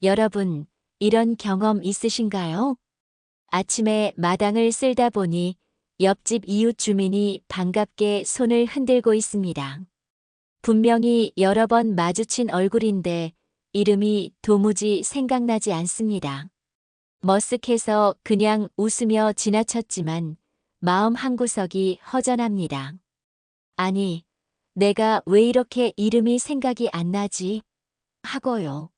여러분, 이런 경험 있으신가요? 아침에 마당을 쓸다 보니 옆집 이웃 주민이 반갑게 손을 흔들고 있습니다. 분명히 여러 번 마주친 얼굴인데 이름이 도무지 생각나지 않습니다. 머쓱해서 그냥 웃으며 지나쳤지만 마음 한구석이 허전합니다. 아니, 내가 왜 이렇게 이름이 생각이 안 나지? 하고요.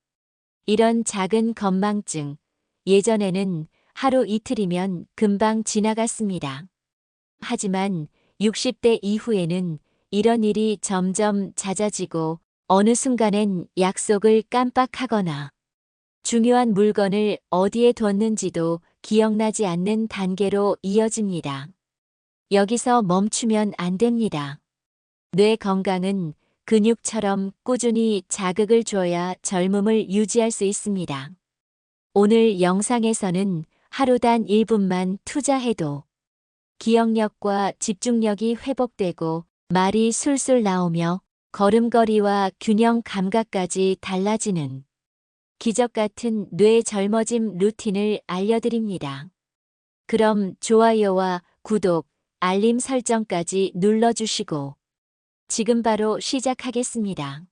이런 작은 건망증, 예전에는 하루 이틀이면 금방 지나갔습니다. 하지만 60대 이후에는 이런 일이 점점 잦아지고 어느 순간엔 약속을 깜빡하거나 중요한 물건을 어디에 뒀는지도 기억나지 않는 단계로 이어집니다. 여기서 멈추면 안 됩니다. 뇌 건강은 근육처럼 꾸준히 자극을 줘야 젊음을 유지할 수 있습니다. 오늘 영상에서는 하루 단 1분만 투자해도 기억력과 집중력이 회복되고 말이 술술 나오며 걸음걸이와 균형 감각까지 달라지는 기적 같은 뇌 젊어짐 루틴을 알려드립니다. 그럼 좋아요와 구독, 알림 설정까지 눌러주시고 지금 바로 시작하겠습니다.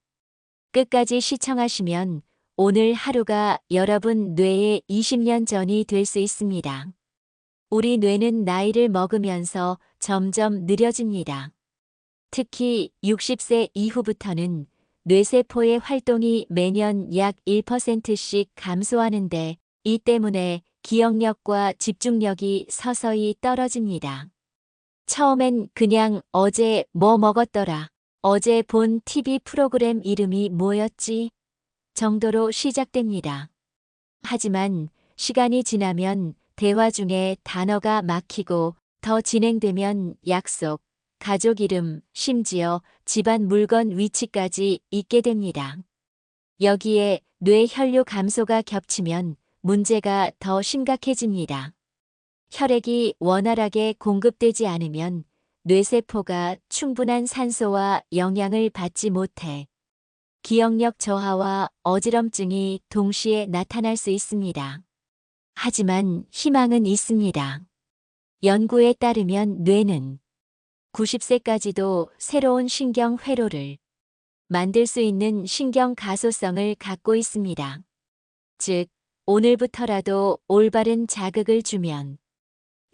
끝까지 시청하시면 오늘 하루가 여러분 뇌의 20년 전이 될 수 있습니다. 우리 뇌는 나이를 먹으면서 점점 느려집니다. 특히 60세 이후부터는 뇌세포의 활동이 매년 약 1%씩 감소하는데 이 때문에 기억력과 집중력이 서서히 떨어집니다. 처음엔 그냥 어제 뭐 먹었더라, 어제 본 TV 프로그램 이름이 뭐였지? 정도로 시작됩니다. 하지만 시간이 지나면 대화 중에 단어가 막히고 더 진행되면 약속, 가족 이름, 심지어 집안 물건 위치까지 잊게 됩니다. 여기에 뇌 혈류 감소가 겹치면 문제가 더 심각해집니다. 혈액이 원활하게 공급되지 않으면 뇌세포가 충분한 산소와 영양을 받지 못해 기억력 저하와 어지럼증이 동시에 나타날 수 있습니다. 하지만 희망은 있습니다. 연구에 따르면 뇌는 90세까지도 새로운 신경 회로를 만들 수 있는 신경 가소성을 갖고 있습니다. 즉, 오늘부터라도 올바른 자극을 주면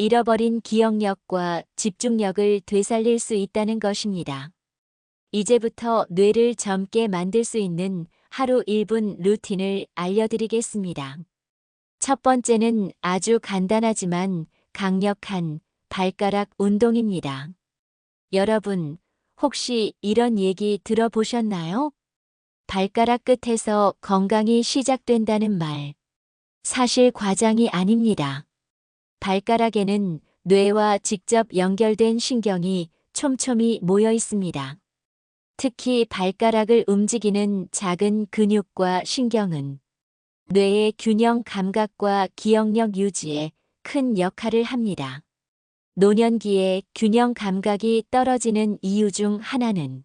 잃어버린 기억력과 집중력을 되살릴 수 있다는 것입니다. 이제부터 뇌를 젊게 만들 수 있는 하루 1분 루틴을 알려드리겠습니다. 첫 번째는 아주 간단하지만 강력한 발가락 운동입니다. 여러분, 혹시 이런 얘기 들어보셨나요? 발가락 끝에서 건강이 시작된다는 말. 사실 과장이 아닙니다. 발가락에는 뇌와 직접 연결된 신경이 촘촘히 모여 있습니다. 특히 발가락을 움직이는 작은 근육과 신경은 뇌의 균형 감각과 기억력 유지에 큰 역할을 합니다. 노년기에 균형 감각이 떨어지는 이유 중 하나는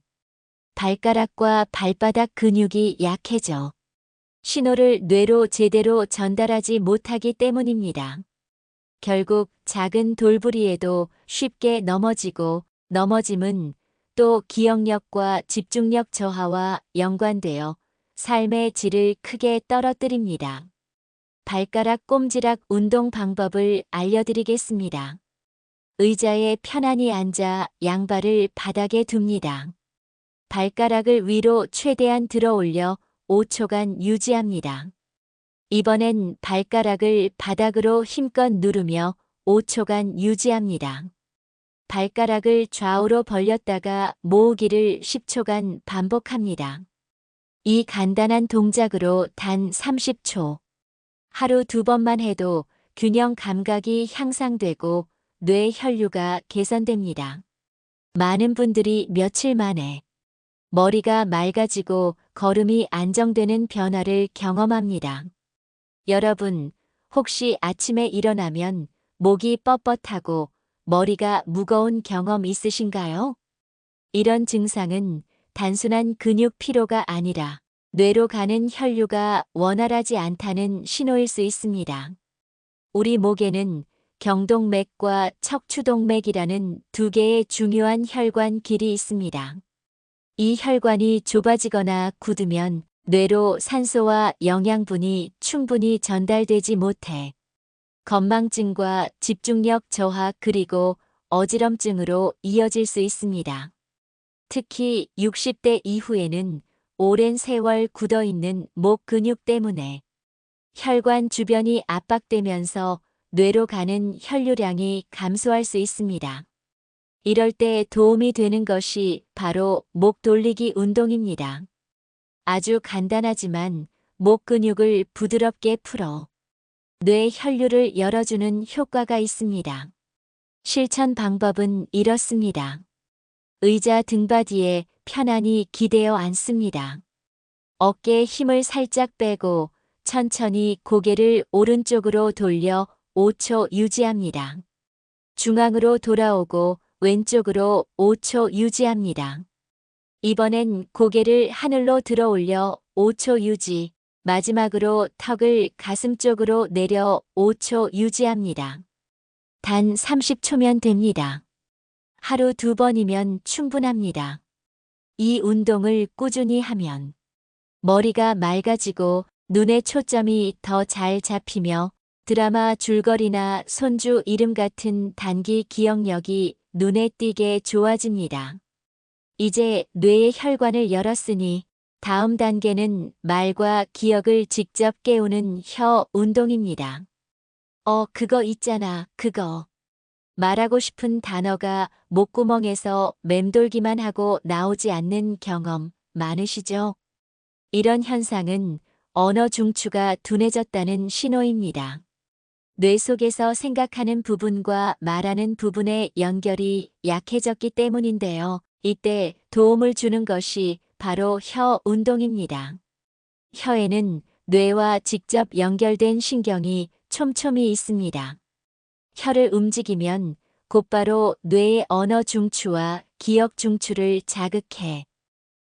발가락과 발바닥 근육이 약해져 신호를 뇌로 제대로 전달하지 못하기 때문입니다. 결국 작은 돌부리에도 쉽게 넘어지고 넘어짐은 또 기억력과 집중력 저하와 연관되어 삶의 질을 크게 떨어뜨립니다. 발가락 꼼지락 운동 방법을 알려드리겠습니다. 의자에 편안히 앉아 양발을 바닥에 둡니다. 발가락을 위로 최대한 들어 올려 5초간 유지합니다. 이번엔 발가락을 바닥으로 힘껏 누르며 5초간 유지합니다. 발가락을 좌우로 벌렸다가 모으기를 10초간 반복합니다. 이 간단한 동작으로 단 30초. 하루 2번만 해도 균형 감각이 향상되고 뇌 혈류가 개선됩니다. 많은 분들이 며칠 만에 머리가 맑아지고 걸음이 안정되는 변화를 경험합니다. 여러분, 혹시 아침에 일어나면 목이 뻣뻣하고 머리가 무거운 경험 있으신가요? 이런 증상은 단순한 근육 피로가 아니라 뇌로 가는 혈류가 원활하지 않다는 신호일 수 있습니다. 우리 목에는 경동맥과 척추동맥이라는 두 개의 중요한 혈관 길이 있습니다. 이 혈관이 좁아지거나 굳으면 뇌로 산소와 영양분이 충분히 전달되지 못해 건망증과 집중력 저하 그리고 어지럼증으로 이어질 수 있습니다. 특히 60대 이후에는 오랜 세월 굳어있는 목 근육 때문에 혈관 주변이 압박되면서 뇌로 가는 혈류량이 감소할 수 있습니다. 이럴 때 도움이 되는 것이 바로 목 돌리기 운동입니다. 아주 간단하지만 목 근육을 부드럽게 풀어 뇌 혈류를 열어주는 효과가 있습니다. 실천 방법은 이렇습니다. 의자 등받이에 편안히 기대어 앉습니다. 어깨에 힘을 살짝 빼고 천천히 고개를 오른쪽으로 돌려 5초 유지합니다. 중앙으로 돌아오고 왼쪽으로 5초 유지합니다. 이번엔 고개를 하늘로 들어 올려 5초 유지, 마지막으로 턱을 가슴 쪽으로 내려 5초 유지합니다. 단 30초면 됩니다. 하루 2번이면 충분합니다. 이 운동을 꾸준히 하면 머리가 맑아지고 눈의 초점이 더 잘 잡히며 드라마 줄거리나 손주 이름 같은 단기 기억력이 눈에 띄게 좋아집니다. 이제 뇌의 혈관을 열었으니 다음 단계는 말과 기억을 직접 깨우는 혀 운동입니다. 그거 있잖아, 그거. 말하고 싶은 단어가 목구멍에서 맴돌기만 하고 나오지 않는 경험 많으시죠? 이런 현상은 언어 중추가 둔해졌다는 신호입니다. 뇌 속에서 생각하는 부분과 말하는 부분의 연결이 약해졌기 때문인데요. 이때 도움을 주는 것이 바로 혀 운동입니다. 혀에는 뇌와 직접 연결된 신경이 촘촘히 있습니다. 혀를 움직이면 곧바로 뇌의 언어 중추와 기억 중추를 자극해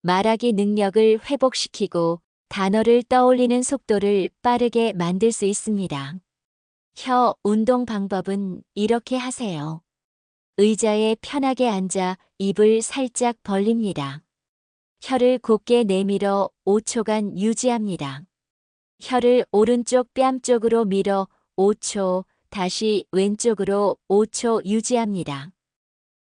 말하기 능력을 회복시키고 단어를 떠올리는 속도를 빠르게 만들 수 있습니다. 혀 운동 방법은 이렇게 하세요. 의자에 편하게 앉아 입을 살짝 벌립니다. 혀를 곧게 내밀어 5초간 유지합니다. 혀를 오른쪽 뺨 쪽으로 밀어 5초, 다시 왼쪽으로 5초 유지합니다.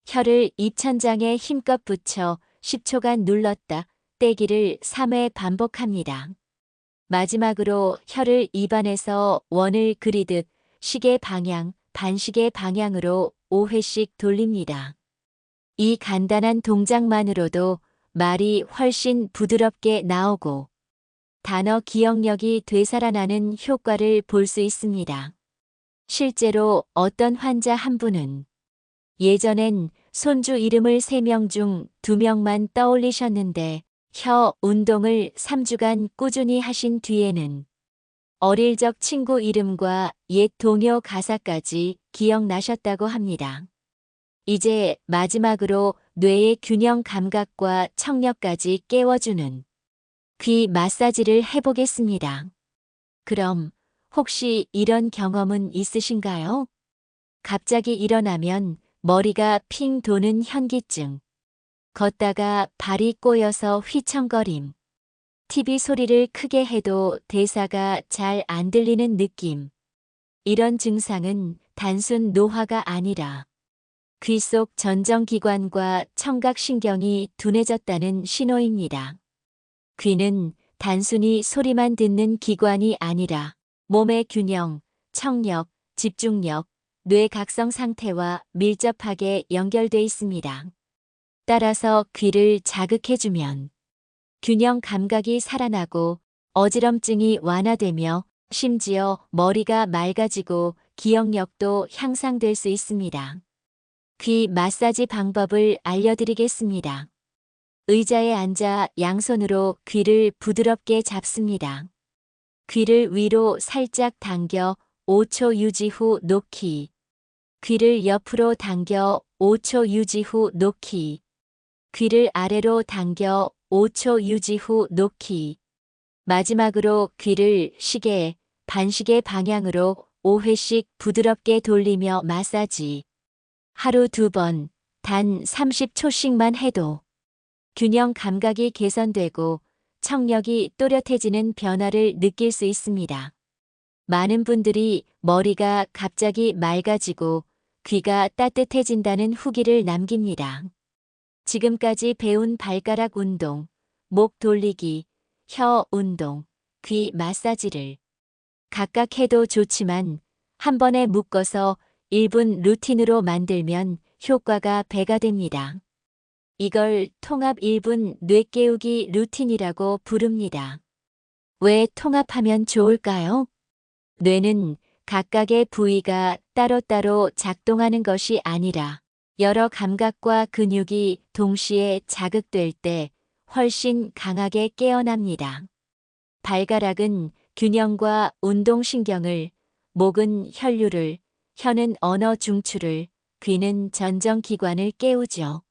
혀를 입천장에 힘껏 붙여 10초간 눌렀다 떼기를 3회 반복합니다. 마지막으로 혀를 입안에서 원을 그리듯 시계 방향, 반시계 방향으로 5회씩 돌립니다. 이 간단한 동작만으로도 말이 훨씬 부드럽게 나오고 단어 기억력이 되살아나는 효과를 볼 수 있습니다. 실제로 어떤 환자 한 분은 예전엔 손주 이름을 3명 중 2명만 떠올리셨는데 혀 운동을 3주간 꾸준히 하신 뒤에는 어릴 적 친구 이름과 옛 동요 가사까지 기억나셨다고 합니다. 이제 마지막으로 뇌의 균형 감각과 청력까지 깨워주는 귀 마사지를 해보겠습니다. 그럼 혹시 이런 경험은 있으신가요? 갑자기 일어나면 머리가 핑 도는 현기증, 걷다가 발이 꼬여서 휘청거림, TV 소리를 크게 해도 대사가 잘 안 들리는 느낌. 이런 증상은 단순 노화가 아니라 귀 속 전정기관과 청각신경이 둔해졌다는 신호입니다. 귀는 단순히 소리만 듣는 기관이 아니라 몸의 균형, 청력, 집중력, 뇌각성 상태와 밀접하게 연결돼 있습니다. 따라서 귀를 자극해주면 균형 감각이 살아나고 어지럼증이 완화되며 심지어 머리가 맑아지고 기억력도 향상될 수 있습니다. 귀 마사지 방법을 알려드리겠습니다. 의자에 앉아 양손으로 귀를 부드럽게 잡습니다. 귀를 위로 살짝 당겨 5초 유지 후 놓기. 귀를 옆으로 당겨 5초 유지 후 놓기. 귀를 아래로 당겨 5초 유지 후 놓기. 마지막으로 귀를 시계, 반시계 방향으로 5회씩 부드럽게 돌리며 마사지. 하루 2번, 단 30초씩만 해도 균형 감각이 개선되고 청력이 또렷해지는 변화를 느낄 수 있습니다. 많은 분들이 머리가 갑자기 맑아지고 귀가 따뜻해진다는 후기를 남깁니다. 지금까지 배운 발가락 운동, 목 돌리기, 혀 운동, 귀 마사지를 각각 해도 좋지만 한 번에 묶어서 1분 루틴으로 만들면 효과가 배가 됩니다. 이걸 통합 1분 뇌 깨우기 루틴이라고 부릅니다. 왜 통합하면 좋을까요? 뇌는 각각의 부위가 따로따로 작동하는 것이 아니라 여러 감각과 근육이 동시에 자극될 때 훨씬 강하게 깨어납니다. 발가락은 균형과 운동신경을, 목은 혈류를, 혀는 언어 중추를, 귀는 전정기관을 깨우죠.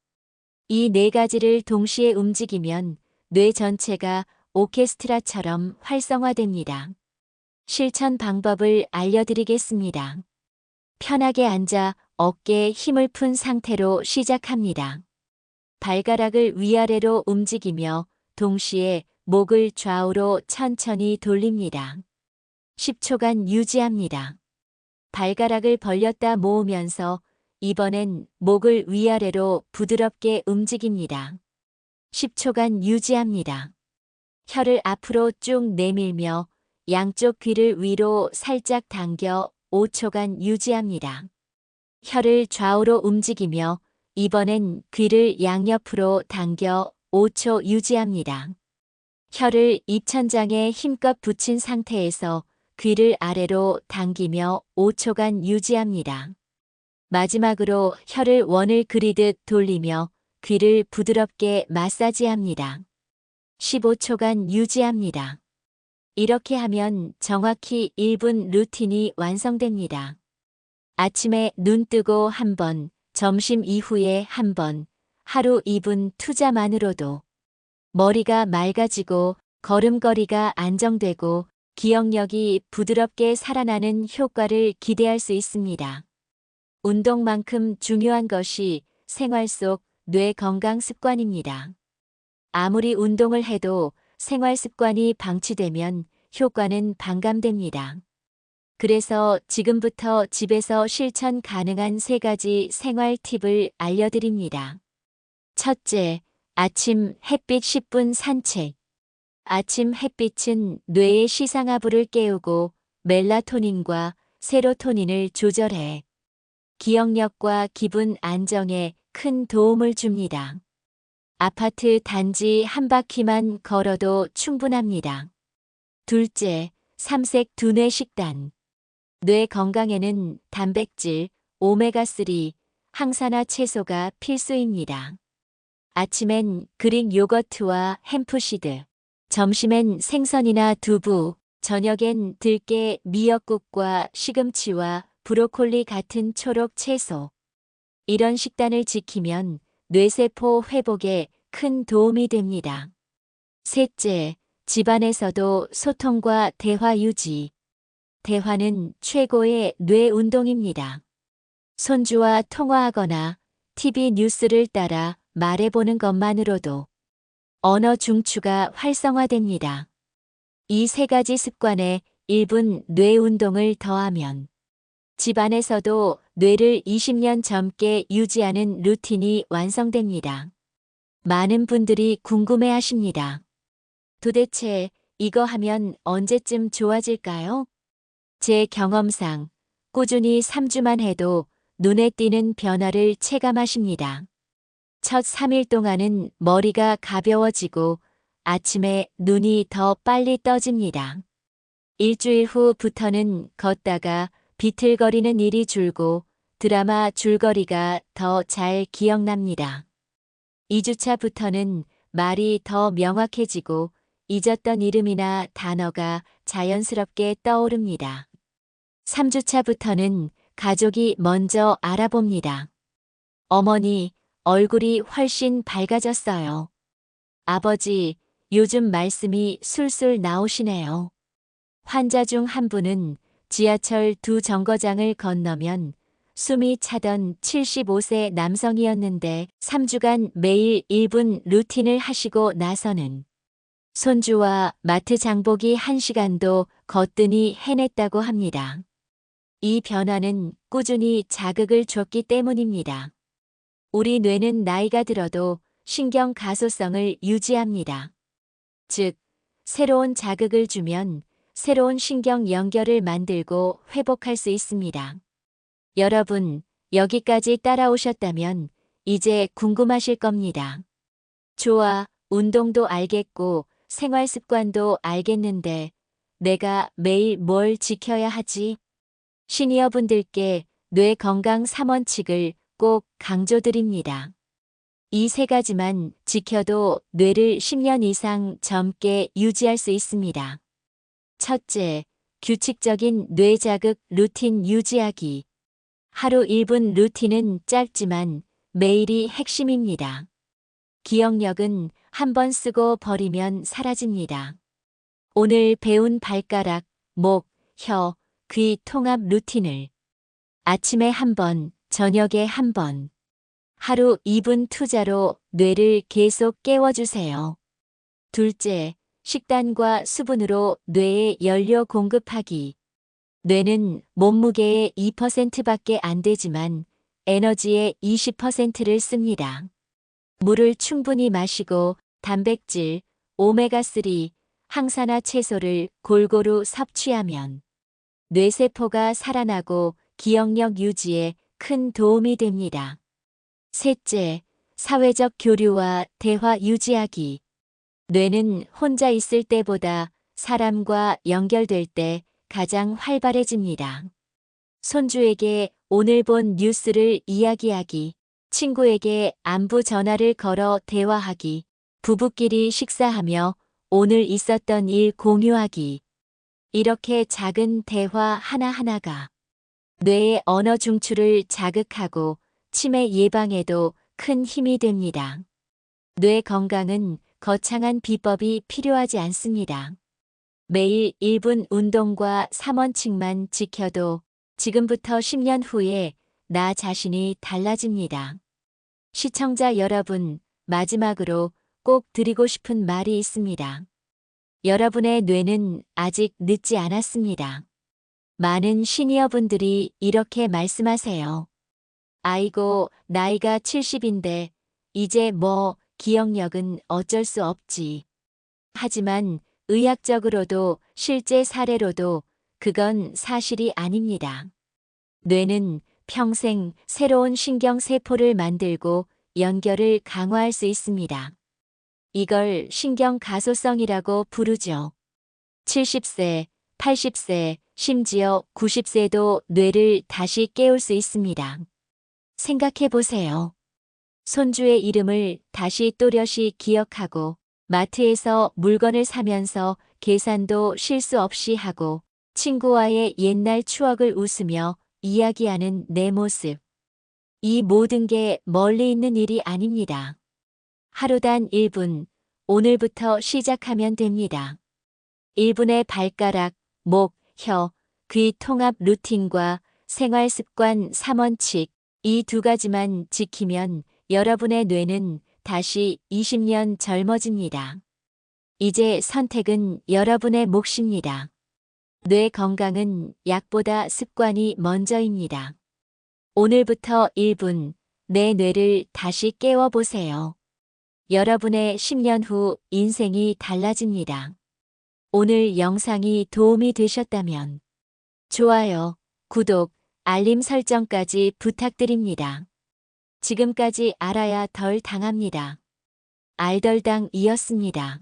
이 네 가지를 동시에 움직이면 뇌 전체가 오케스트라처럼 활성화됩니다. 실천 방법을 알려드리겠습니다. 편하게 앉아 어깨에 힘을 푼 상태로 시작합니다. 발가락을 위아래로 움직이며 동시에 목을 좌우로 천천히 돌립니다. 10초간 유지합니다. 발가락을 벌렸다 모으면서 이번엔 목을 위아래로 부드럽게 움직입니다. 10초간 유지합니다. 혀를 앞으로 쭉 내밀며 양쪽 귀를 위로 살짝 당겨 5초간 유지합니다. 혀를 좌우로 움직이며 이번엔 귀를 양옆으로 당겨 5초 유지합니다. 혀를 입천장에 힘껏 붙인 상태에서 귀를 아래로 당기며 5초간 유지합니다. 마지막으로 혀를 원을 그리듯 돌리며 귀를 부드럽게 마사지합니다. 15초간 유지합니다. 이렇게 하면 정확히 1분 루틴이 완성됩니다. 아침에 눈 뜨고 한 번, 점심 이후에 한 번, 하루 2분 투자만으로도 머리가 맑아지고 걸음걸이가 안정되고 기억력이 부드럽게 살아나는 효과를 기대할 수 있습니다. 운동만큼 중요한 것이 생활 속 뇌 건강 습관입니다. 아무리 운동을 해도 생활 습관이 방치되면 효과는 반감됩니다. 그래서 지금부터 집에서 실천 가능한 3가지 생활 팁을 알려드립니다. 첫째, 아침 햇빛 10분 산책. 아침 햇빛은 뇌의 시상하부를 깨우고 멜라토닌과 세로토닌을 조절해 기억력과 기분 안정에 큰 도움을 줍니다. 아파트 단지 한 바퀴만 걸어도 충분합니다. 둘째, 삼색 두뇌 식단. 뇌 건강에는 단백질, 오메가3, 항산화 채소가 필수입니다. 아침엔 그릭 요거트와 햄프시드, 점심엔 생선이나 두부, 저녁엔 들깨, 미역국과 시금치와 브로콜리 같은 초록 채소. 이런 식단을 지키면 뇌세포 회복에 큰 도움이 됩니다. 셋째, 집안에서도 소통과 대화 유지. 대화는 최고의 뇌 운동입니다. 손주와 통화하거나 TV 뉴스를 따라 말해보는 것만으로도 언어 중추가 활성화됩니다. 이 3가지 습관에 1분 뇌 운동을 더하면 집안에서도 뇌를 20년 젊게 유지하는 루틴이 완성됩니다. 많은 분들이 궁금해하십니다. 도대체 이거 하면 언제쯤 좋아질까요? 제 경험상 꾸준히 3주만 해도 눈에 띄는 변화를 체감하십니다. 첫 3일 동안은 머리가 가벼워지고 아침에 눈이 더 빨리 떠집니다. 일주일 후부터는 걷다가 비틀거리는 일이 줄고 드라마 줄거리가 더 잘 기억납니다. 2주차부터는 말이 더 명확해지고 잊었던 이름이나 단어가 자연스럽게 떠오릅니다. 3주차부터는 가족이 먼저 알아봅니다. 어머니, 얼굴이 훨씬 밝아졌어요. 아버지, 요즘 말씀이 술술 나오시네요. 환자 중 한 분은 지하철 두 정거장을 건너면 숨이 차던 75세 남성이었는데 3주간 매일 1분 루틴을 하시고 나서는 손주와 마트 장보기 1시간도 거뜬히 해냈다고 합니다. 이 변화는 꾸준히 자극을 줬기 때문입니다. 우리 뇌는 나이가 들어도 신경 가소성을 유지합니다. 즉, 새로운 자극을 주면 새로운 신경 연결을 만들고 회복할 수 있습니다. 여러분, 여기까지 따라오셨다면 이제 궁금하실 겁니다. 좋아, 운동도 알겠고 생활 습관도 알겠는데 내가 매일 뭘 지켜야 하지? 시니어분들께 뇌 건강 3원칙을 꼭 강조드립니다. 이 세 가지만 지켜도 뇌를 10년 이상 젊게 유지할 수 있습니다. 첫째, 규칙적인 뇌 자극 루틴 유지하기. 하루 1분 루틴은 짧지만 매일이 핵심입니다. 기억력은 한 번 쓰고 버리면 사라집니다. 오늘 배운 발가락, 목, 혀, 귀 통합 루틴을 아침에 한 번, 저녁에 한 번, 하루 2분 투자로 뇌를 계속 깨워주세요. 둘째, 식단과 수분으로 뇌에 연료 공급하기. 뇌는 몸무게의 2%밖에 안 되지만 에너지의 20%를 씁니다. 물을 충분히 마시고 단백질, 오메가3, 항산화 채소를 골고루 섭취하면 뇌세포가 살아나고 기억력 유지에 큰 도움이 됩니다. 셋째, 사회적 교류와 대화 유지하기. 뇌는 혼자 있을 때보다 사람과 연결될 때 가장 활발해집니다. 손주에게 오늘 본 뉴스를 이야기하기, 친구에게 안부 전화를 걸어 대화하기, 부부끼리 식사하며 오늘 있었던 일 공유하기. 이렇게 작은 대화 하나하나가 뇌의 언어 중추를 자극하고 치매 예방에도 큰 힘이 됩니다. 뇌 건강은 거창한 비법이 필요하지 않습니다. 매일 1분 운동과 3원칙만 지켜도 지금부터 10년 후에 나 자신이 달라집니다. 시청자 여러분, 마지막으로 꼭 드리고 싶은 말이 있습니다. 여러분의 뇌는 아직 늦지 않았습니다. 많은 시니어분들이 이렇게 말씀하세요. 아이고, 나이가 70인데 이제 뭐 기억력은 어쩔 수 없지. 하지만 의학적으로도 실제 사례로도 그건 사실이 아닙니다. 뇌는 평생 새로운 신경세포를 만들고 연결을 강화할 수 있습니다. 이걸 신경가소성이라고 부르죠. 70세, 80세, 심지어 90세도 뇌를 다시 깨울 수 있습니다. 생각해 보세요. 손주의 이름을 다시 또렷이 기억하고 마트에서 물건을 사면서 계산도 실수 없이 하고 친구와의 옛날 추억을 웃으며 이야기하는 내 모습. 이 모든 게 멀리 있는 일이 아닙니다. 하루단 1분, 오늘부터 시작하면 됩니다. 1분의 발가락, 목, 혀, 귀 통합 루틴과 생활 습관 3원칙, 이 두 가지만 지키면 여러분의 뇌는 다시 20년 젊어집니다. 이제 선택은 여러분의 몫입니다. 뇌 건강은 약보다 습관이 먼저입니다. 오늘부터 1분, 내 뇌를 다시 깨워보세요. 여러분의 10년 후 인생이 달라집니다. 오늘 영상이 도움이 되셨다면 좋아요, 구독, 알림 설정까지 부탁드립니다. 지금까지 알아야 덜 당합니다. 알덜당이었습니다.